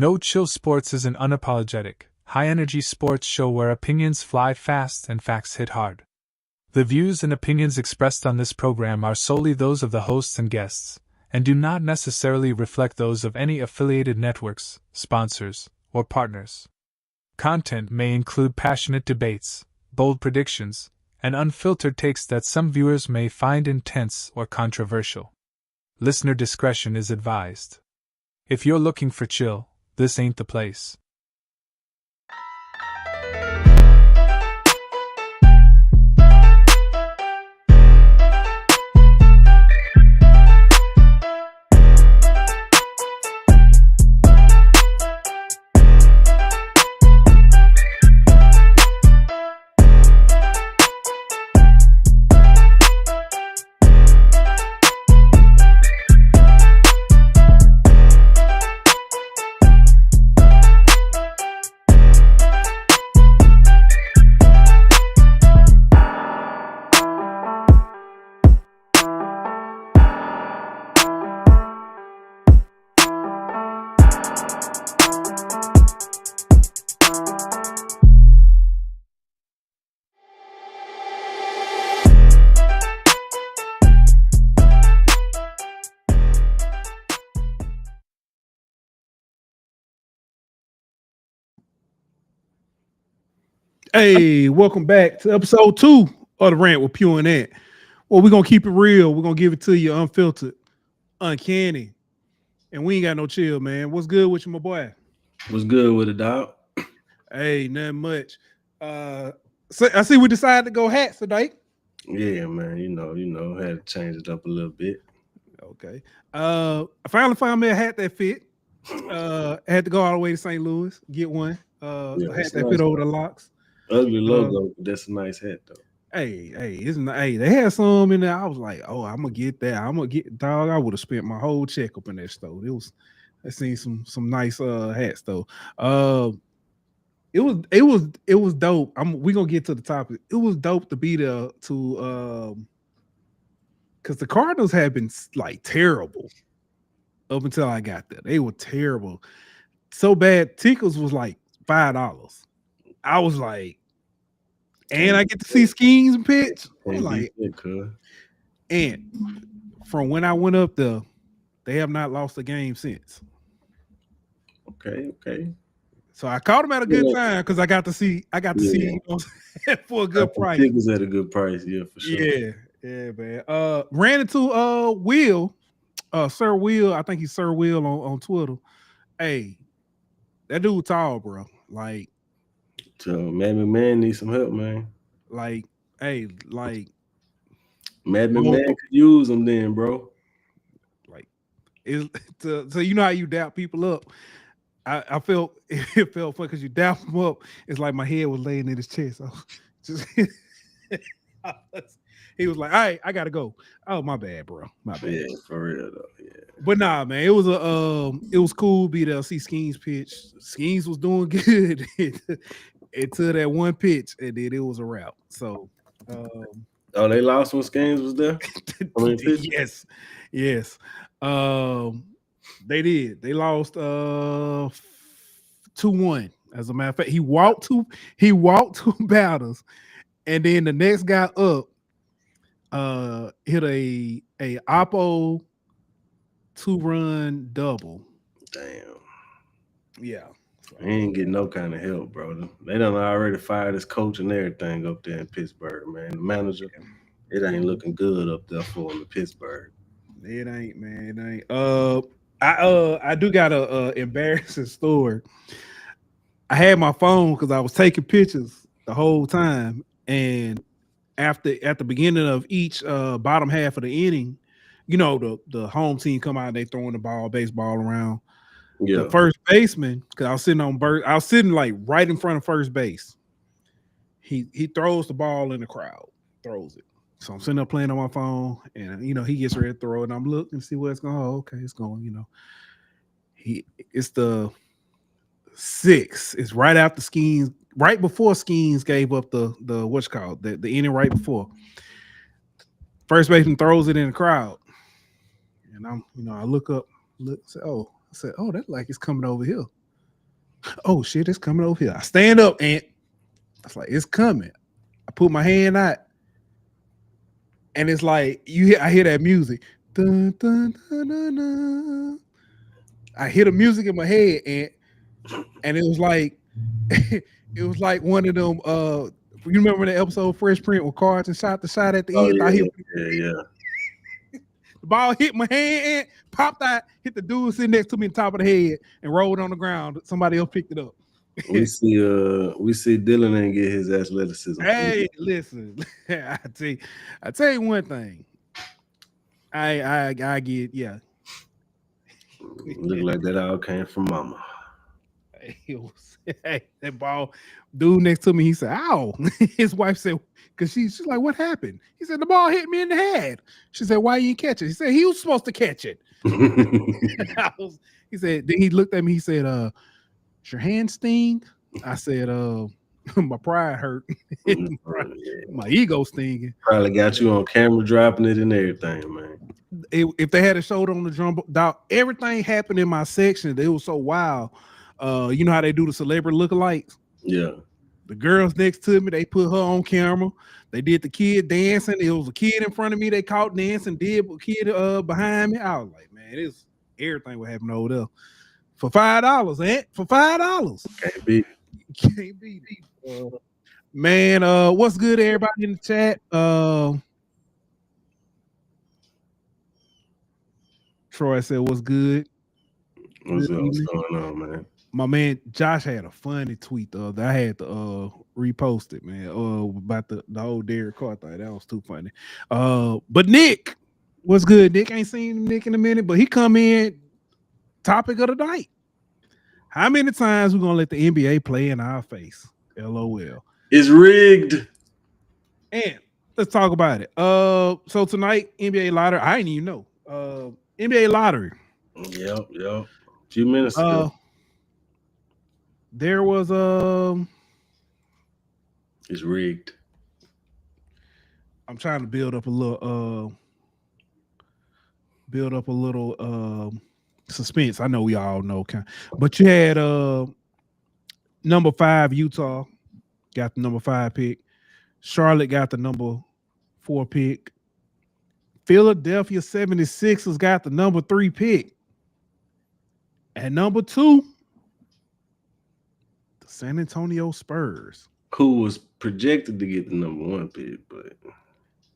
No Chill Sports is an unapologetic, high-energy sports show where opinions fly fast and facts hit hard. The views and opinions expressed on this program are solely those of the hosts and guests, and do not necessarily reflect those of any affiliated networks, sponsors, or partners. Content may include passionate debates, bold predictions, and unfiltered takes that some viewers may find intense or controversial. Listener discretion is advised. If you're looking for chill, this ain't the place. Hey, welcome back to episode 2 of the Rant with Pough Ant. Well, we're going to keep it real. We're going to give it to you unfiltered, uncanny, and we ain't got no chill, man. What's good with you, my boy? What's good with it, dog? Hey, nothing much. So I see we decided to go hats today. Yeah, man. You know, had to change it up a little bit. Okay. I finally found me a hat that fit. I had to go all the way to St. Louis, get one. A hat that fit over the locks. Ugly logo, but that's a nice hat though. Hey, they had some in there. I was like, oh, I'm gonna get that. I'm gonna get dog. I would have spent my whole check up in that store. I seen some nice hats though. It was dope. We gonna get to the topic. It was dope to be there to because the Cardinals had been like terrible up until I got there. They were terrible, so bad. Tickets was like $5. I was like, and I get to see Schemes and pitch. Like, and from when I went up there, they have not lost a game since. Okay. So I caught them at a good time because I got to see for a good price. Tickets at a good price, yeah, for sure. Yeah, man. Ran into Will, Sir Will. I think he's Sir Will on Twitter. Hey, that dude tall, bro. Like, so Matt McMahon needs some help, man. Like, hey, like Matt McMahon could use them then, bro. Like, so you know how you doubt people up. I felt it felt fun because you doubt them up. It's like my head was laying in his chest. So just he was like, "All right, I gotta go." Oh, my bad, bro. My bad. Yeah, for real though. Yeah. But nah, man, it was cool to be there. See Schemes pitch. Schemes was doing good until that one pitch, and then it was a wrap. So, they lost when Schemes was there. Yes. They did. They lost 2-1. As a matter of fact, he walked two batters, and then the next guy up hit a Oppo 2-run double. Damn. Yeah. He ain't getting no kind of help, bro. They done already fired his coach and everything up there in Pittsburgh, man. The manager, it ain't looking good up there for him in Pittsburgh. It ain't, man. It ain't. I do got a embarrassing story. I had my phone because I was taking pictures the whole time, and at the beginning of each bottom half of the inning, you know, the home team come out, they throwing the baseball around. Yeah. The first baseman, because I was sitting like right in front of first base. He throws the ball in the crowd, throws it. So I'm sitting there playing on my phone, and you know he gets ready to throw it, and I'm looking to see where it's going. Oh, okay, it's going. You know, it's the 6. It's right after Schemes, right before Schemes gave up the what's called the inning right before. First baseman throws it in the crowd, and I look up, I said, oh, that's like it's coming over here. Oh shit, it's coming over here. I stand up, Ant. I was like, it's coming. I put my hand out, and it's like I hear that music. Dun, dun, dun, dun, dun. I hear the music in my head, and it was like it was like one of them. You remember the episode Fresh Print with Carlton shot the shot at the Oh end? yeah, yeah. The ball hit my hand, and popped out, hit the dude sitting next to me on top of the head, and rolled on the ground. Somebody else picked it up. We see Dylan ain't get his athleticism. Hey, listen, I tell you one thing. I get Look like that all came from mama. That ball dude next to me, he said, ow. His wife said, because she's like, what happened? He said, the ball hit me in the head. She said, why you didn't catch it? He said, he was supposed to catch it. He said, then he looked at me, he said, does your hand sting? I said, my pride hurt. My ego stinging. Probably got you on camera dropping it and everything, man. If they had a show on the drum, everything happened in my section. It was so wild. You know how they do the celebrity lookalikes? Yeah. The girls next to me, they put her on camera. They did the kid dancing. It was a kid in front of me. They caught dancing. Did a kid behind me. I was like, man, it's everything what happened over there for $5, Ant. For $5, can't beat it. Man, what's good, everybody in the chat? Troy said, "What's good? What's going on, man?" My man Josh had a funny tweet the other. I had to repost it, man. About the whole Derek Carr thing. That was too funny. But Nick, what's good? Nick, ain't seen Nick in a minute, but he come in. Topic of the night: how many times we gonna let the NBA play in our face? LOL. It's rigged. And let's talk about it. So tonight NBA lottery. I didn't even know. NBA lottery. Yep. A few minutes ago. There was it's rigged. I'm trying to build up a little suspense. I know we all know, but you had number 5 Utah got the number 5 pick. Charlotte got the number 4 pick. Philadelphia 76ers got the number 3 pick. And number 2, the San Antonio Spurs. Who was projected to get the number 1 pick,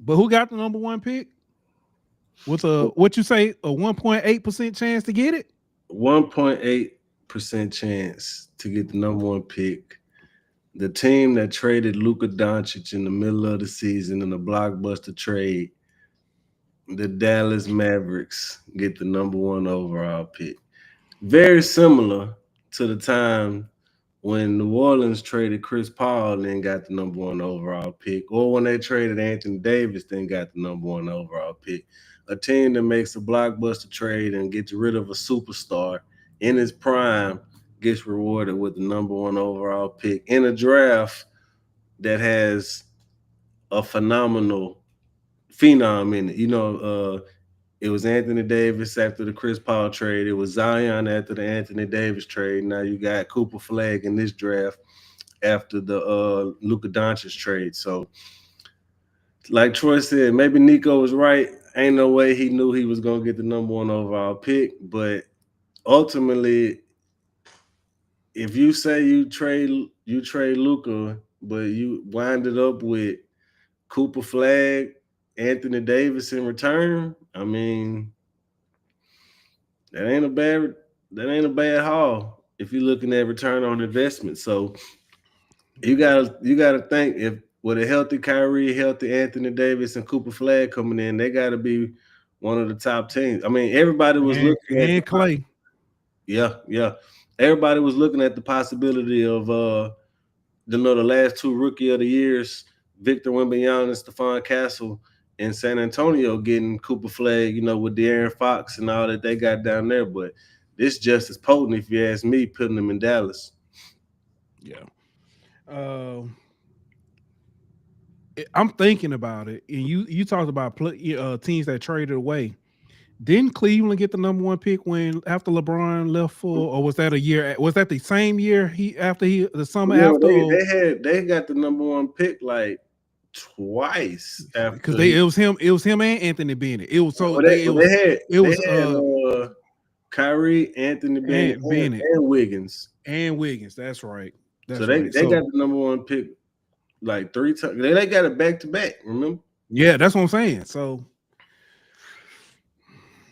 but who got the number 1 pick? With what you say, a 1.8% chance to get it? 1.8% chance to get the number 1 pick. The team that traded Luka Doncic in the middle of the season in a blockbuster trade, the Dallas Mavericks, get the number 1 overall pick. Very similar to the time when New Orleans traded Chris Paul and got the number 1 overall pick, or when they traded Anthony Davis then got the number 1 overall pick. A team that makes a blockbuster trade and gets rid of a superstar in his prime gets rewarded with the number 1 overall pick in a draft that has a phenomenal phenom in it. You know, it was Anthony Davis after the Chris Paul trade. It was Zion after the Anthony Davis trade. Now you got Cooper Flag in this draft after the Luka Doncic trade. So, like Troy said, maybe Nico was right. Ain't no way he knew he was going to get the number 1 overall pick. But ultimately, if you say you trade Luka, but you winded up with Cooper Flag, Anthony Davis in return, I mean, that ain't a bad haul if you're looking at return on investment. So you gotta think, if with a healthy Kyrie, healthy Anthony Davis, and Cooper Flag coming in, they gotta be one of the top teams. I mean, everybody was looking at Clay. Yeah. Everybody was looking at the possibility of the last 2 rookie of the years, Victor Wembanyama and Stephon Castle in San Antonio, getting Cooper Flag, with De'Aaron Fox and all that they got down there. But this just as potent, if you ask me, putting them in Dallas. Yeah. I'm thinking about it, and you talked about teams that traded away. Didn't Cleveland get the number 1 pick when after LeBron left for, or was that a year? Was that the same year the summer No, after? they got the number 1 pick like twice Because after it was him and Anthony Bennett. It was so they it was Kyrie, Anthony Bennett, and Bennett and Wiggins. and Wiggins. That's right. So they got the number 1 pick like 3 times. They got it back to back. Remember? Yeah, that's what I'm saying. So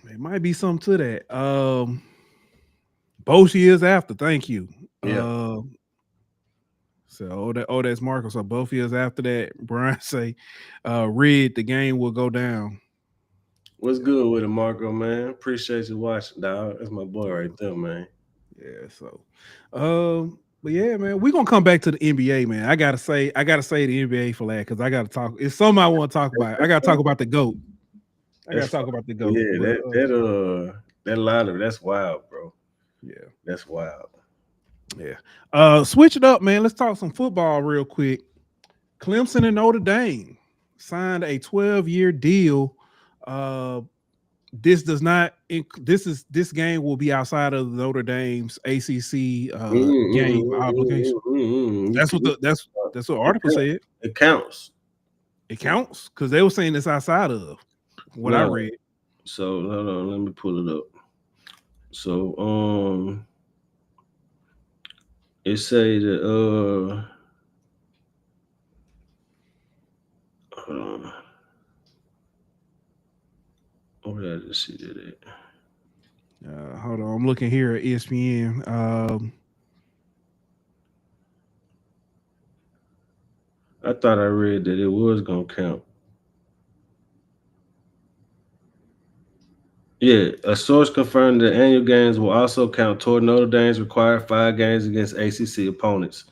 it might be something to that. Both years after. Thank you. Yeah. So that's Marco. So both years after that, Brian say, "Red, the game will go down." What's good with it, Marco, man? Appreciate you watching, dog. That's my boy right there, man. Yeah. So, but yeah, man, we're gonna come back to the NBA, man. I gotta say the NBA for that because I gotta talk. It's something I want to talk about. I gotta talk about the GOAT. Yeah, that lottery, that's wild, bro. Yeah, that's wild. Yeah. Switch it up, man. Let's talk some football real quick. Clemson and Notre Dame signed a 12-year deal. This game will be outside of Notre Dame's ACC game obligation. That's what the article said. It counts. It counts because they were saying it's outside of what I read. So hold on, let me pull it up. So it say that hold on. Oh, yeah, I just see that. Hold on, I'm looking here at ESPN. I thought I read that it was gonna count. Yeah, a source confirmed that annual games will also count toward Notre Dame's required 5 games against ACC opponents,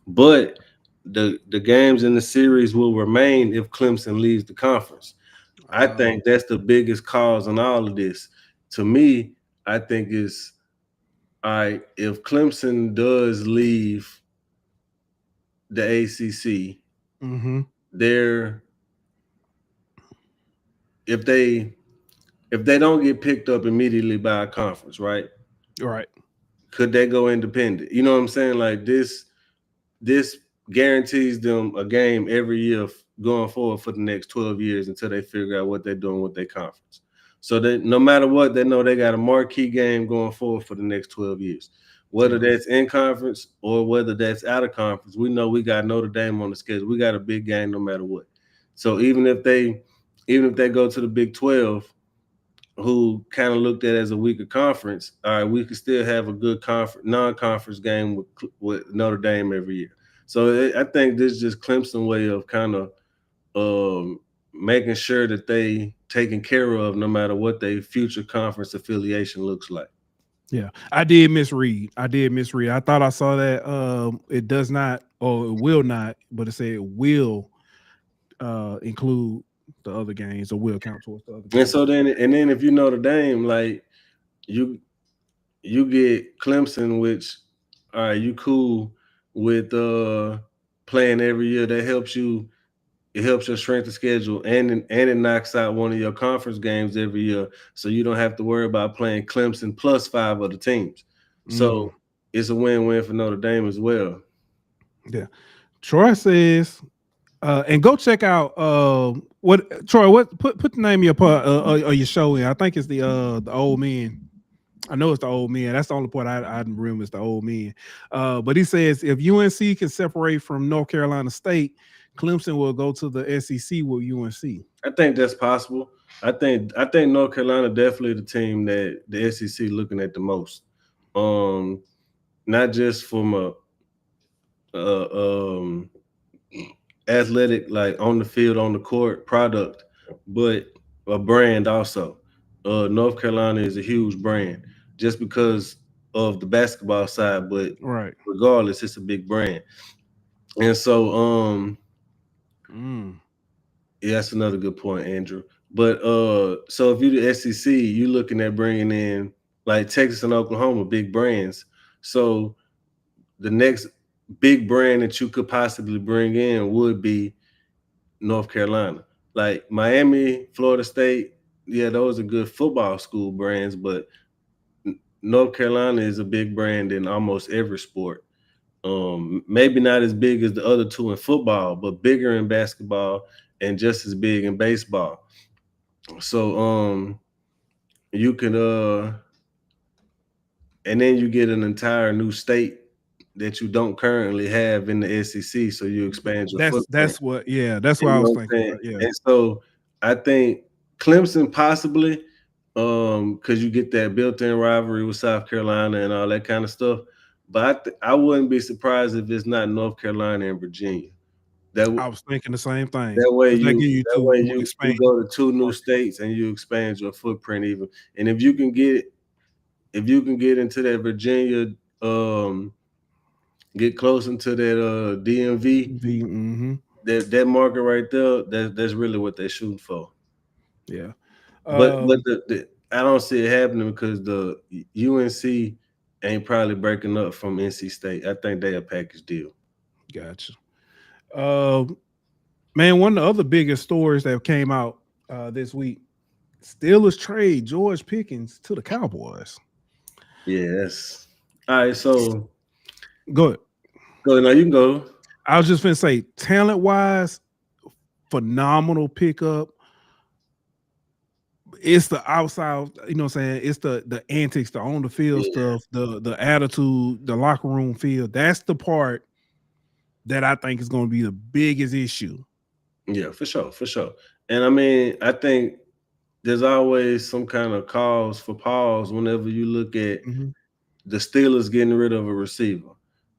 but the games in the series will remain if Clemson leaves the conference. I think that's the biggest cause in all of this. To me, I think it's all right if Clemson does leave the ACC. They're if they don't get picked up immediately by a conference, right? Right. Could they go independent? You know what I'm saying? Like this guarantees them a game every year going forward for the next 12 years until they figure out what they're doing with their conference. So that no matter what, they know they got a marquee game going forward for the next 12 years. Whether that's in conference or whether that's out of conference, we know we got Notre Dame on the schedule. We got a big game no matter what. So even if they go to the Big 12, who kind of looked at it as a weaker conference, all right, we could still have a good non-conference game with Notre Dame every year. So I think this is just Clemson way of kind of making sure that they taken care of no matter what their future conference affiliation looks like. Yeah, I did misread. I thought I saw that it does not or it will not, but it said it will include the other games or will count towards the other games. And so then if you Notre Dame, like you get Clemson, which all right, you cool with playing every year. That helps you. It helps your strength of schedule, and it knocks out one of your conference games every year, so you don't have to worry about playing Clemson plus 5 other teams. So it's a win-win for Notre Dame as well. Yeah, Troy says, and go check out what Troy. What put the name of your show in? I think it's the Old Men. I know it's the Old Men. That's the only part I remember is the Old Men. But he says if UNC can separate from North Carolina State, Clemson will go to the SEC with UNC. I think that's possible. I think North Carolina definitely the team that the SEC looking at the most. Not just from a athletic, like on the field, on the court product, but a brand also. North Carolina is a huge brand just because of the basketball side, but regardless, it's a big brand. And so yeah, that's another good point, Andrew. But so if you're the SEC, you're looking at bringing in like Texas and Oklahoma, big brands. So the next big brand that you could possibly bring in would be North Carolina. Like Miami, Florida State, yeah, those are good football school brands, but North Carolina is a big brand in almost every sport. Maybe not as big as the other two in football, but bigger in basketball and just as big in baseball. So you can and then you get an entire new state that you don't currently have in the SEC, so you expand your footprint. That's what You I know was what I'm thinking saying? about. Yeah. And so I think Clemson possibly, because you get that built-in rivalry with South Carolina and all that kind of stuff. But I wouldn't be surprised if it's not North Carolina and Virginia. That I was thinking the same thing that way because they you give you that two way more you expansion. go to two new states and you expand your footprint even. And if you can get into that Virginia, um, get close into that DMV, Mm-hmm. that market right there, that's really what they're shooting for. Yeah. But the I don't see it happening because the UNC ain't probably breaking up from NC State. I think they a package deal. Gotcha. Um, Man, one of the other biggest stories that came out this week: Steelers trade George Pickens to the Cowboys. Yes. All right, so Good. go ahead. Now you can go. I was just gonna say, talent wise, phenomenal pickup. It's the outside, you know what I'm saying? It's the antics, the on the field Yeah, stuff, the attitude, the locker room feel. That's the part that I think is gonna be the biggest issue. yeah, for sure, for sure. And I mean, I think there's always some kind of cause for pause whenever you look at Mhm. the Steelers getting rid of a receiver.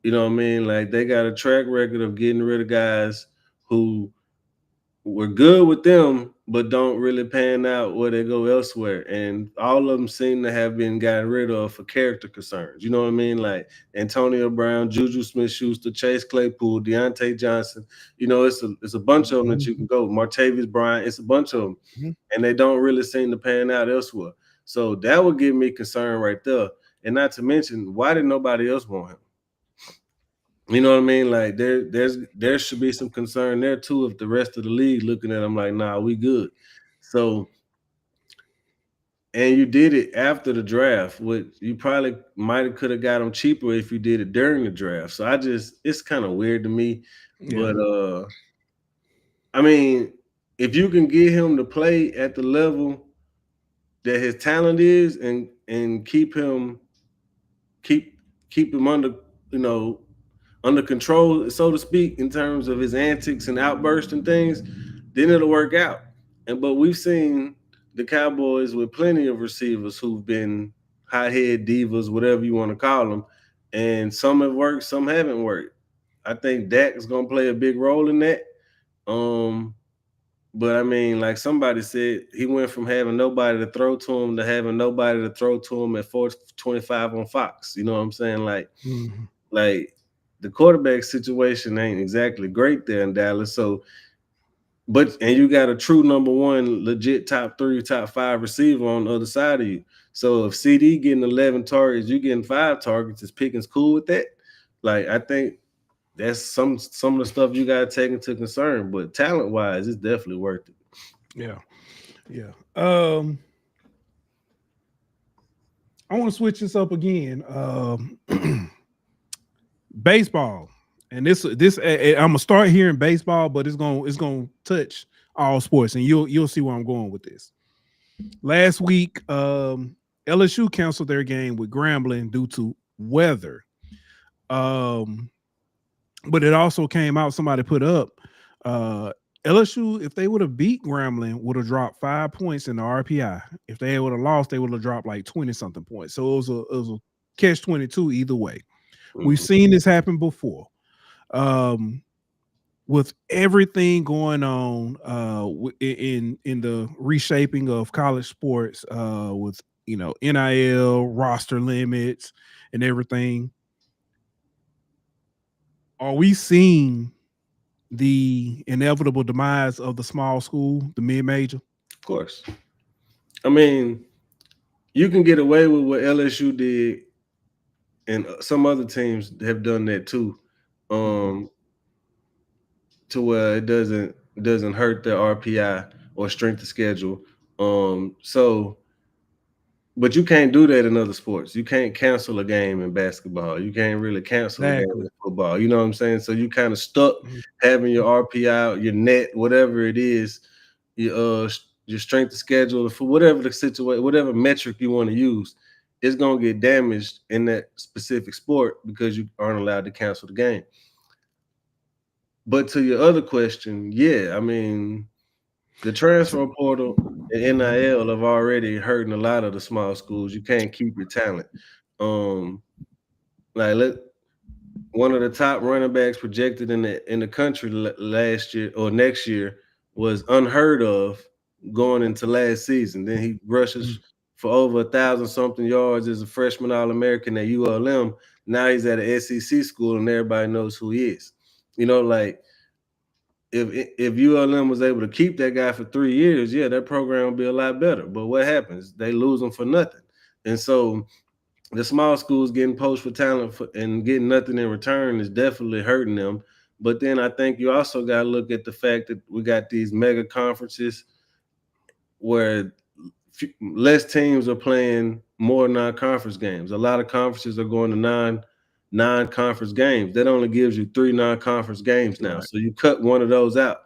You know what I mean? Like they got a track record of getting rid of guys who were good with them, but don't really pan out where they go elsewhere. And all of them seem to have been gotten rid of for character concerns. You know what I mean? Like Antonio Brown, Juju Smith-Schuster, Chase Claypool, Deontay Johnson. You know, it's a bunch of them that you can go. Martavis Bryant. It's a bunch of them, Mhm. and they don't really seem to pan out elsewhere. So that would give me concern right there. And not to mention, why did nobody else want him? You know what I mean? Like there should be some concern there too if the rest of the league looking at him like, nah, we good. So and you did it after the draft, which you probably might have could have got him cheaper if you did it during the draft. So it's kind of weird to me. Yeah. But I mean, if you can get him to play at the level that his talent is and keep keep him under, you know, under control, so to speak, in terms of his antics and outbursts and things, then it'll work out. And but we've seen the Cowboys with plenty of receivers who've been hothead divas, whatever you want to call them, and some have worked, some haven't worked. I think Dak is going to play a big role in that. Um, but I mean, like somebody said, he went from having nobody to throw to him to having nobody to throw to him at 425 on Fox. You know what I'm saying? Mhm. Like the quarterback situation ain't exactly great there in Dallas. So, but and you got a true number one, legit top three, top five receiver on the other side of you. So if CD getting 11 targets, you getting 5 targets, is Pickens cool with that? Like I think that's some of the stuff you got to take into concern. But talent wise, it's definitely worth it. Yeah. Yeah. I want to switch this up again. Baseball, and I'm gonna start here in baseball, but it's gonna touch all sports, and you'll see where I'm going with this. Last week, LSU canceled their game with Grambling due to weather. Um, but it also came out. Somebody put up uh, LSU, if they would have beat Grambling, would have dropped 5 points in the RPI. If they would have lost, they would have dropped like 20 something points. So it was a catch 22 either way. We've Mhm. seen this happen before. Um, with everything going on in the reshaping of college sports, with NIL roster limits and everything, are we seeing the inevitable demise of the small school, the mid major? Of course. I mean, you can get away with what LSU did, and some other teams have done that too. Um, to where it doesn't hurt their RPI or strength of schedule So, but you can't do that in other sports. You can't cancel a game in basketball. You can't really cancel a game Exactly. in football. You know what I'm saying? So you kind of stuck having your RPI, your net, whatever it is, your strength of schedule for whatever the situation, whatever metric you want to use, it's gonna get damaged in that specific sport because you aren't allowed to cancel the game. But to your other question, yeah, I mean, the transfer portal and NIL have already hurting a lot of the small schools. You can't keep your talent. Um, like one of the top running backs projected in the country last year or next year was unheard of going into last season. Then he rushes for over 1,000 something yards as a freshman All-American at ULM. Now he's at an SEC school and everybody knows who he is. You know, like if ULM was able to keep that guy for 3 years, yeah, that program would be a lot better. But what happens? They lose him for nothing. And so the small schools getting poached for talent and getting nothing in return is definitely hurting them. But then I think you also got to look at the fact that we got these mega conferences where less teams are playing more non-conference games. A lot of conferences are going to non-conference games. That only gives you 3 non-conference games now. Right. So you cut one of those out.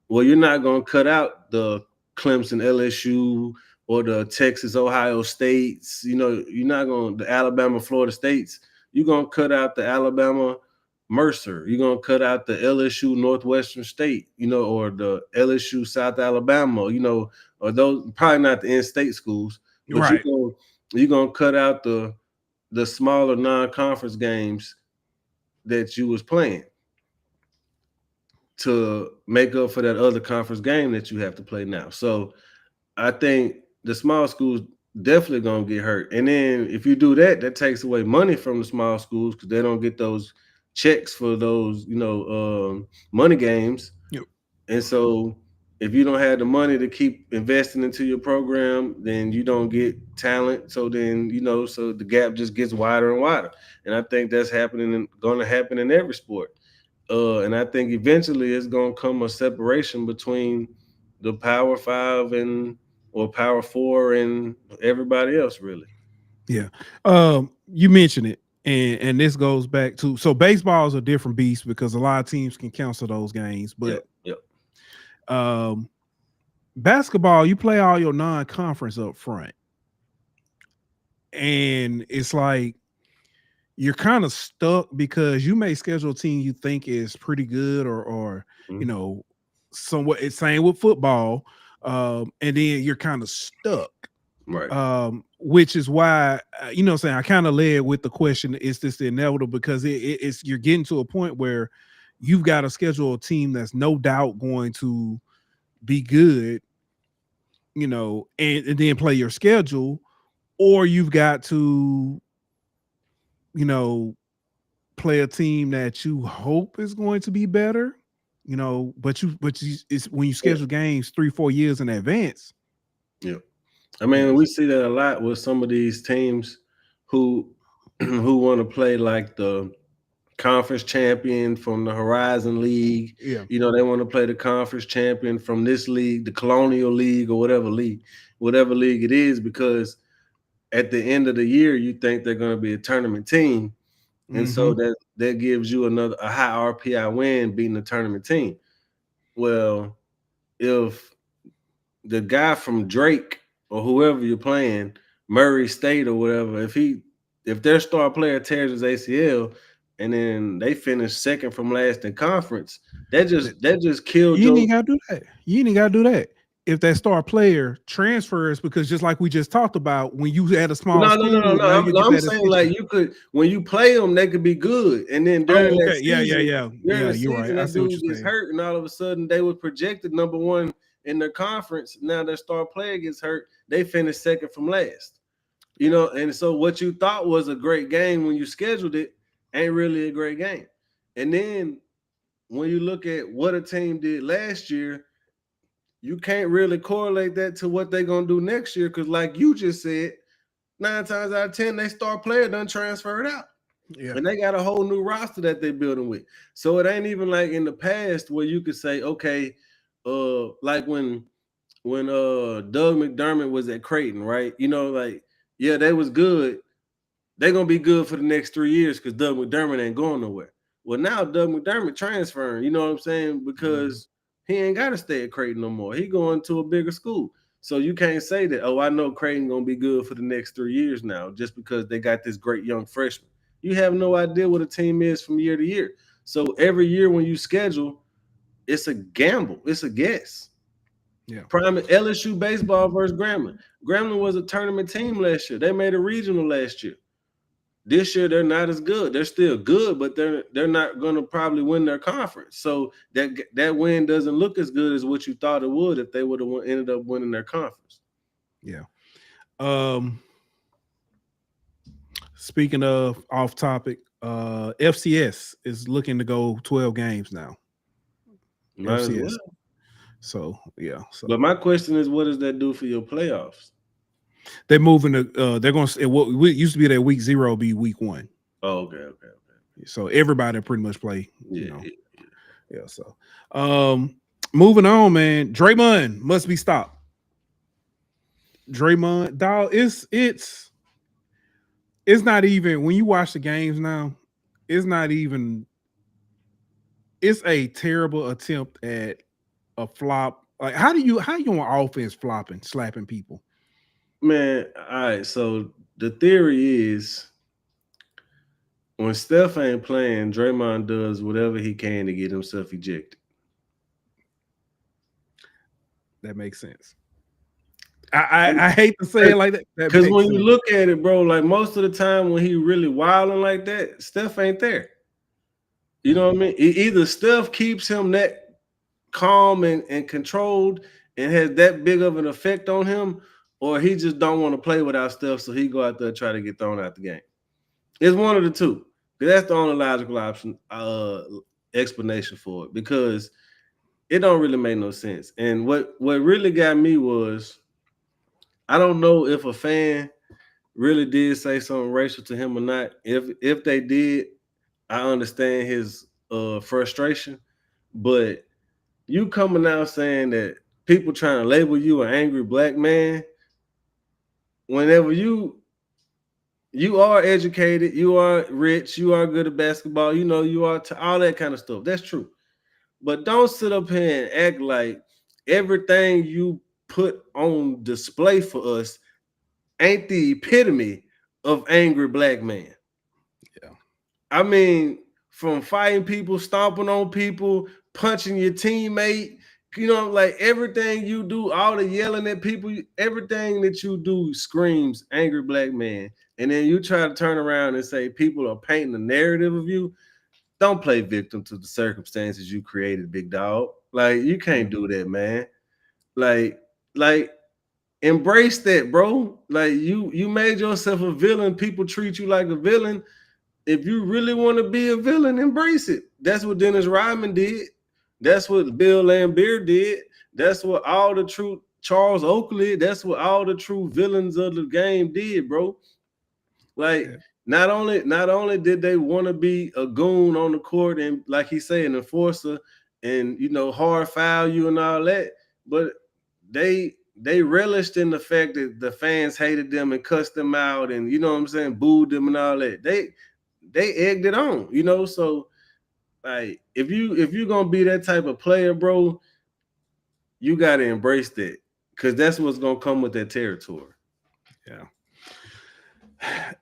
Well, you're not going to cut out the Clemson, LSU, or the Texas, Ohio States. You know, you're not going to the Alabama, Florida States. You're going to cut out the Alabama, Mercer. You're going to cut out the LSU, Northwestern State, you know, or the LSU, South Alabama, you know, or those probably not the in-state schools, but Right. you're going to cut out the smaller non-conference games that you was playing to make up for that other conference game that you have to play now. So I think the small schools definitely gonna get hurt. And then if you do that, that takes away money from the small schools because they don't get those checks for those, money games. Yep. And so if you don't have the money to keep investing into your program, then you don't get talent. So then, so the gap just gets wider and wider. And I think that's happening and going to happen in every sport. And I think eventually it's going to come a separation between the Power Five or Power Four and everybody else, really. Yeah. You mentioned it, and this goes back to baseball is a different beast because a lot of teams can cancel those games, but yep. Basketball, you play all your non-conference up front, and it's like you're kind of stuck because you may schedule a team you think is pretty good or somewhat. It's same with football, and then you're kind of stuck. Right. Which is why I kind of led with the question: is this the inevitable? Because it's you're getting to a point where you've got to schedule a team that's no doubt going to be good, and then play your schedule, or you've got to play a team that you hope is going to be better, but it's when you schedule games 3-4 years in advance. Yeah. I mean, we see that a lot with some of these teams who want to play like the conference champion from the Horizon League. Yeah. They want to play the conference champion from this league, the Colonial League, or whatever league it is, because at the end of the year, you think they're going to be a tournament team. And so that gives you a high RPI win beating the tournament team. Well, if the guy from Drake or whoever you're playing, Murray State or whatever, if their star player tears his ACL and then they finish second from last in conference, that just killed you. Ain't gotta do that. You ain't gotta do that. If that star player transfers, because just like we just talked about, when you had a small school, no. I'm saying like you could, when you play them, they could be good, and then during that season, you're right. That dude gets hurt, and all of a sudden they were projected number one in their conference. Now their star player gets hurt, they finish second from last. And so what you thought was a great game when you scheduled it ain't really a great game. And then when you look at what a team did last year, you can't really correlate that to what they're going to do next year because, like you just said, 9 times out of 10, they star player done transferred out. Yeah. And they got a whole new roster that they're building with. So it ain't even like in the past where you could say, okay, like when Doug McDermott was at Creighton, right? You know, like, yeah, they was good. They're gonna be good for the next 3 years because Doug McDermott ain't going nowhere. Well, now Doug McDermott transferring, you know what I'm saying? Because he ain't got to stay at Creighton no more. He going to a bigger school. So you can't say that, oh, I know Creighton gonna be good for the next 3 years now, just because they got this great young freshman. You have no idea what a team is from year to year. So every year when you schedule, it's a gamble. It's a guess. Yeah. Prime LSU baseball versus Grambling. Grambling was a tournament team last year. They made a regional last year. This year they're not as good. They're still good, but they're not going to probably win their conference. So that win doesn't look as good as what you thought it would if they would have ended up winning their conference. Yeah. Speaking of off topic, FCS is looking to go 12 games now. Might as FCS. well. So yeah. So, but my question is, what does that do for your playoffs? They're moving to. They're going to. What used to be that week 0 be week 1. Oh, okay. So everybody pretty much play. Yeah, you know. Yeah. So, moving on, man. Draymond must be stopped. Draymond, dog. It's not even when you watch the games now. It's not even. It's a terrible attempt at a flop. Like how you on offense flopping, slapping people? Man, all right. So the theory is when Steph ain't playing, Draymond does whatever he can to get himself ejected. That makes sense. I hate to say it like that. Because when you look at it, bro, like most of the time when he really wilding like that, Steph ain't there. You know what I mean? Either Steph keeps him that calm and controlled and has that big of an effect on him, or he just don't want to play without Steph, so he go out there and try to get thrown out the game. It's one of the two. That's the only logical option, explanation for it, because it don't really make no sense. And what really got me was, I don't know if a fan really did say something racial to him or not. If they did, I understand his frustration, but you coming out saying that people trying to label you an angry black man, whenever you are educated, you are rich, you are good at basketball, you know, you are all that kind of stuff. That's true. But don't sit up here and act like everything you put on display for us ain't the epitome of angry black man. Yeah. I mean, from fighting people, stomping on people, punching your teammate, you know, like everything you do, all the yelling at people, everything that you do screams angry black man. And then you try to turn around and say people are painting a narrative of you. Don't play victim to the circumstances you created, big dog. Like, you can't do that, man. Like embrace that, bro. Like you made yourself a villain. People treat you like a villain. If you really want to be a villain, embrace it. That's what Dennis Rodman did. That's what Bill Laimbeer did. That's what all the true Charles Oakley. That's what all the true villains of the game did, bro. Like, not only did they want to be a goon on the court and, like he said, an enforcer and, you know, hard foul you and all that, but they relished in the fact that the fans hated them and cussed them out and, you know what I'm saying, booed them and all that. They egged it on, you know. So, like, if you're gonna be that type of player, bro, you gotta embrace that, because that's what's gonna come with that territory. Yeah.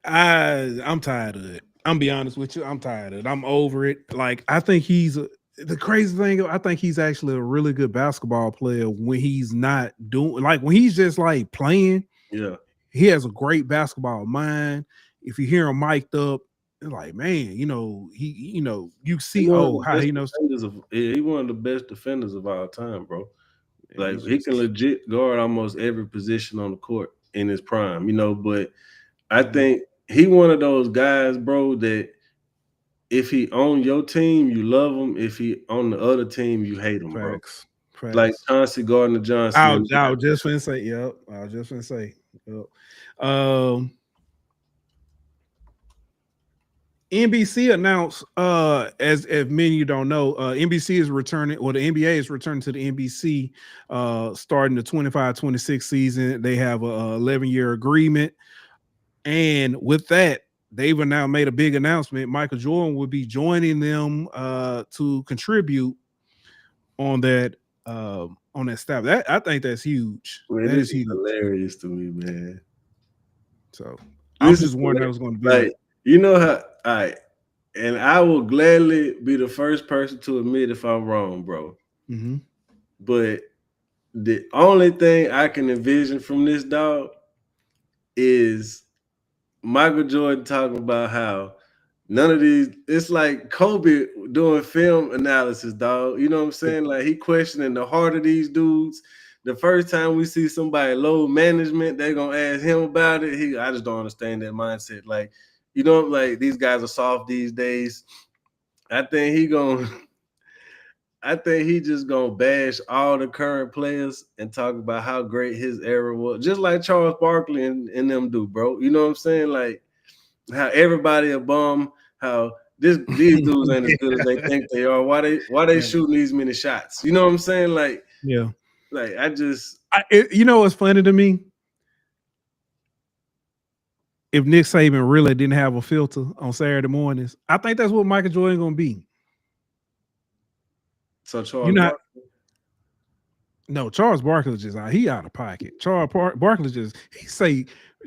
I'm tired of it. I'm be honest with you. I'm tired of it. I'm over it. Like, I think the crazy thing, I think he's actually a really good basketball player when he's not doing, like, when he's just like playing. Yeah. He has a great basketball mind. If you hear him mic'd up, it's like, man, you know, you see, how he knows. He's one of the best defenders of all time, bro. Like, he can legit guard almost every position on the court in his prime, you know. But I think he one of those guys, bro, that if he on your team, you love him. If he on the other team, you hate him, bro. Facts. Like Chauncey Gardner-Johnson. I was just gonna say, yep. NBC announced, as many of you don't know, NBC is returning, or the NBA is returning to the NBC starting the 25-26 season. They have a 11-year agreement. And with that, they've now made a big announcement. Michael Jordan will be joining them to contribute on that staff. That I think that's huge. Man, That this is is huge. hilarious to me, man. So I'm This just is wondering how it's going to be. like, you know how and I will gladly be the first person to admit if I'm wrong, bro. Mm-hmm. But the only thing I can envision from this dog is Michael Jordan talking about how none of these, it's like Kobe doing film analysis, dog. You know what I'm saying? Like he questioning the heart of these dudes. The first time we see somebody low management, they're gonna ask him about it. I just don't understand that mindset. Like, you know, like these guys are soft these days. I think he just gonna bash all the current players and talk about how great his era was, just like Charles Barkley and them do, bro. You know what I'm saying? Like how everybody a bum, how these dudes ain't as good as they think they are. Why they shooting these many shots? You know what I'm saying? Like, yeah. Like you know what's funny to me? If Nick Saban really didn't have a filter on Saturday mornings, I think that's what Michael Jordan gonna be. So Charles Barkley? No, Charles Barkley just he out of pocket. Charles Barkley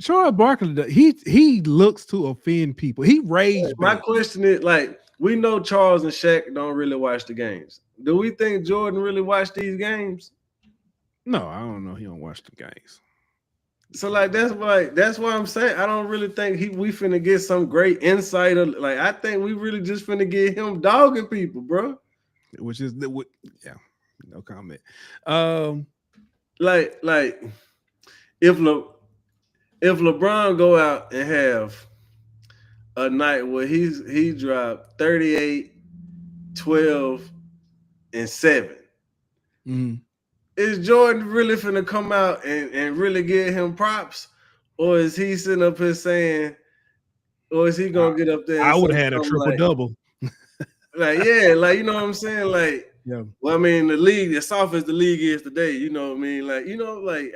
Charles Barkley he looks to offend people. He raged. My question is, like, we know Charles and Shaq don't really watch the games. Do we think Jordan really watched these games? No, I don't know. He don't watch the games. So like that's why I'm saying I don't really think we finna get some great insight. Like I think we really just finna get him dogging people, bro. Which is yeah, no comment. Like if LeBron go out and have a night where he dropped 38, 12, and 7. Mm-hmm. Is Jordan really finna come out and really give him props? Or is he sitting up here saying, or is he gonna get up there? I would have had a triple double. Like, yeah, like, you know what I'm saying? Like, yeah. Well, I mean, the league, as soft as the league is today, you know what I mean? Like, like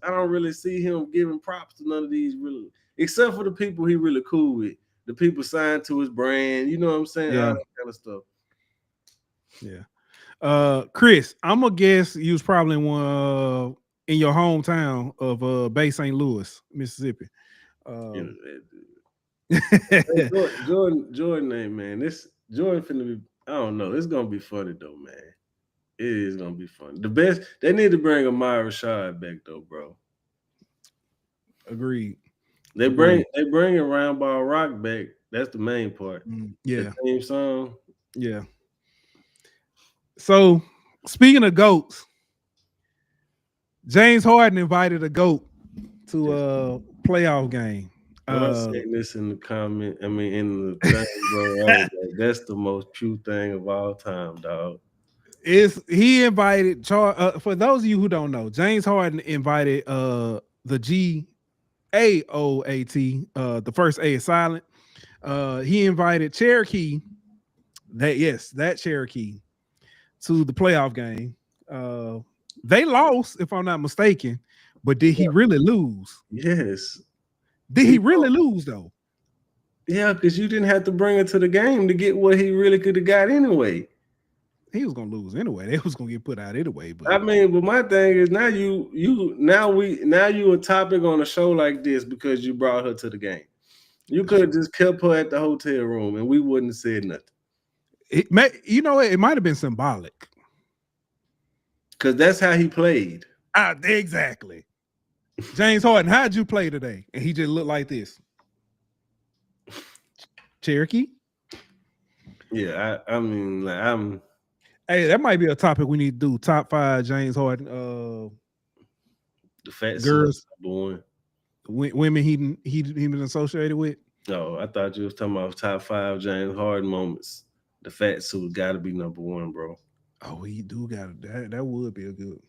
I don't really see him giving props to none of these really, except for the people he really cool with, the people signed to his brand, you know what I'm saying? Yeah. All that kind of stuff. Yeah. Chris, I'm gonna guess you was probably one in your hometown of Bay St. Louis, Mississippi. Hey, Jordan name, man. This Jordan finna be, I don't know. It's gonna be funny though, man. It is gonna be fun. The best, they need to bring Amir Rashad back though, bro. Agreed. They bring Round Ball Rock back. That's the main part. Yeah. The theme song. Yeah. So speaking of GOATs, James Harden invited a GOAT to a playoff game. I'm saying this in the comment. I mean, in the thing, bro. That's the most true thing of all time, dog. He invited for those of you who don't know, James Harden invited the GAOAT, the first A is silent. He invited Cherokee, that Cherokee, to the playoff game. They lost, if I'm not mistaken, but did he really lose? Yes. Did he really lose though? Yeah, because you didn't have to bring it to the game to get what he really could have got anyway. He was gonna lose anyway. They was gonna get put out anyway. But I mean, but my thing is now you a topic on a show like this because you brought her to the game. You could have just kept her at the hotel room and we wouldn't have said nothing. It might have been symbolic. Because that's how he played. Exactly. James Harden, how'd you play today? And he just looked like this. Cherokee? Yeah, I mean, like hey, that might be a topic we need to do. Top 5 James Harden the fat girls, born. Women he been associated with. No, I thought you was talking about top 5 James Harden moments. The fat suit gotta be number 1, bro. Oh, he do got that would be a good.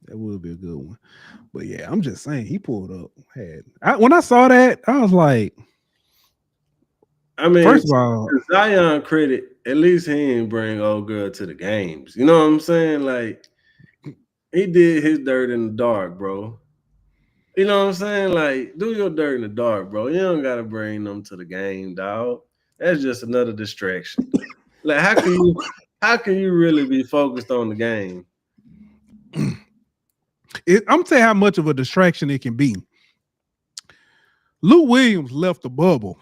That would be a good one. But yeah, I'm just saying he pulled up. When I saw that, I was like, I mean, First of all, to Zion credit, at least he didn't bring old girl to the games. You know what I'm saying? Like, he did his dirt in the dark, bro. You know what I'm saying? Like, do your dirt in the dark, bro. You don't gotta bring them to the game, dog. That's just another distraction. Like, how can you really be focused on the game? I'm telling you how much of a distraction it can be. Lou Williams left the bubble.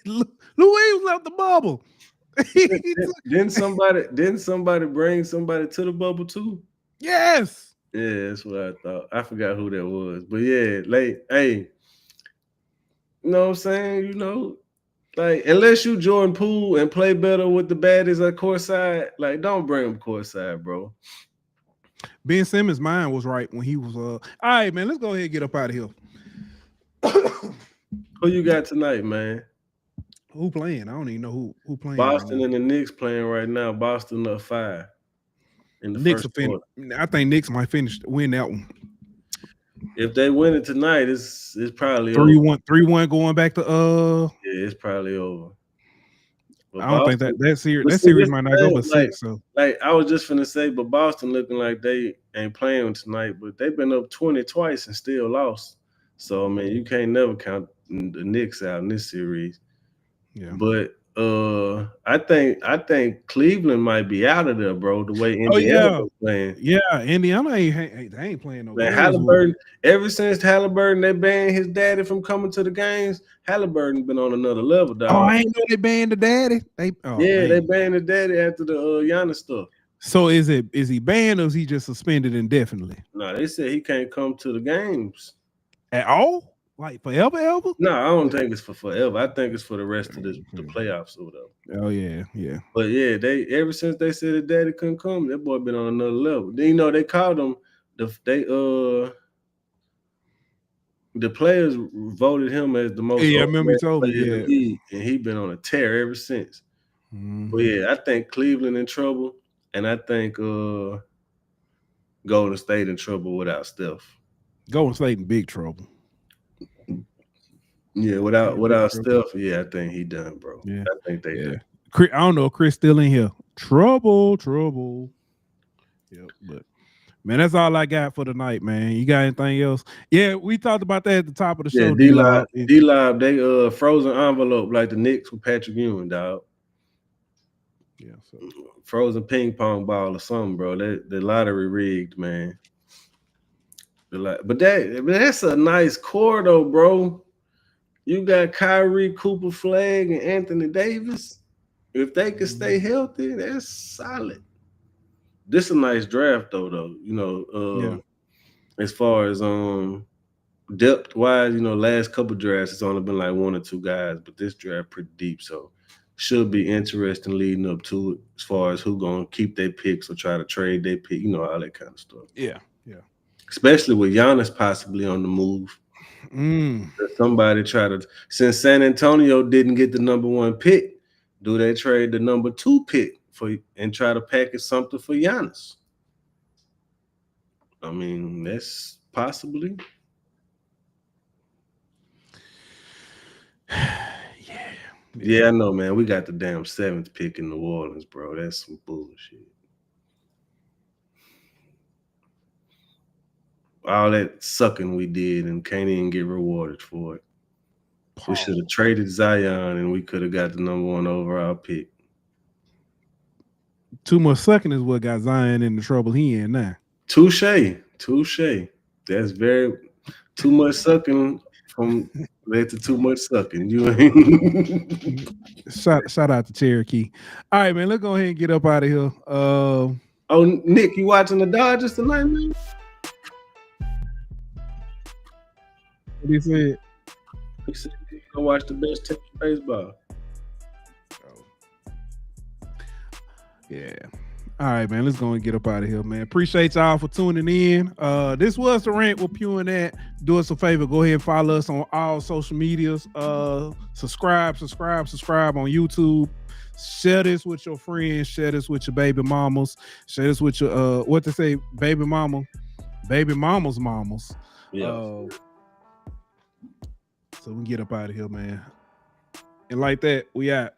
Lou Williams left the bubble. Didn't somebody bring somebody to the bubble too? Yes. Yeah, that's what I thought. I forgot who that was. But yeah, like, hey, you know what I'm saying? You know, like, unless you Jordan Poole and play better with the baddies at courtside, like, don't bring them courtside, bro. Ben Simmons' mind was right when he was all right, man. Let's go ahead and get up out of here. Who you got tonight, man? Who playing? I don't even know who playing. Boston and the Knicks playing right now. Boston up 5 in the Knicks first quarter. I think Knicks might win that one. If they win it tonight, it's probably 3-1. 3-1 going back to yeah, it's probably over. But I don't think that series might not go but 6. So like I was just finna say, but Boston looking like they ain't playing tonight, but they've been up 20 twice and still lost. So I mean, you can't never count the Knicks out in this series. Yeah. But I think Cleveland might be out of there, bro. The way Indiana was playing. Yeah, Indiana ain't playing no. Man, Halliburton. Ever since Halliburton, they banned his daddy from coming to the games. Halliburton been on another level, dog. Oh, I ain't know they banned the daddy. They banned the daddy after the Giannis stuff. So is he banned or is he just suspended indefinitely? No, they said he can't come to the games at all. Like forever, ever? No, I don't think it's for forever. I think it's for the rest of the playoffs or whatever. Oh yeah. But yeah, they ever since they said that daddy couldn't come, that boy been on another level. Then you know they called him the players voted him as the most. Yeah, I remember he told me. Yeah, and he been on a tear ever since. Mm-hmm. But yeah, I think Cleveland in trouble, and I think Golden State in trouble without Steph. Golden State in big trouble. Yeah, without Steph, yeah, I think he done, bro. Yeah, I think they done. I don't know if Chris still in here. Trouble. Yep, but man, that's all I got for tonight, man. You got anything else? Yeah, we talked about that at the top of the show. D-Lob, they frozen envelope like the Knicks with Patrick Ewing, dog. Yeah, so. Frozen ping pong ball or something, bro. The lottery rigged, man. But that's a nice core though, bro. You got Kyrie, Cooper Flag, and Anthony Davis. If they could stay healthy, that's solid. This is a nice draft, though. You know, as far as depth wise, you know, last couple drafts it's only been like 1 or 2 guys, but this draft pretty deep, so should be interesting leading up to it as far as who gonna keep their picks or try to trade their pick, you know, all that kind of stuff. Yeah. Especially with Giannis possibly on the move. Somebody since San Antonio didn't get the number 1 pick, do they trade the number 2 pick and try to package something for Giannis? I mean, that's possibly. Yeah, I know, man. We got the damn 7th pick in New Orleans, bro. That's some bullshit. All that sucking we did and can't even get rewarded for it. We should have traded Zion and we could have got the number 1 overall pick. Too much sucking is what got Zion in the trouble he in now. Touche. That's very too much sucking led to too much sucking. You ain't shout out to Cherokee. All right, man. Let's go ahead and get up out of here. Oh, Nick, you watching the Dodgers tonight, man? What he said? He said he's gonna watch the best team in baseball. Yeah. All right, man. Let's go and get up out of here, man. Appreciate y'all for tuning in. This was the Rant with Pough Ant. Do us a favor. Go ahead and follow us on all social medias. Subscribe on YouTube. Share this with your friends. Share this with your baby mamas. Share this with your baby mama's mamas. Yeah. So we can get up out of here, man. And like that, we out.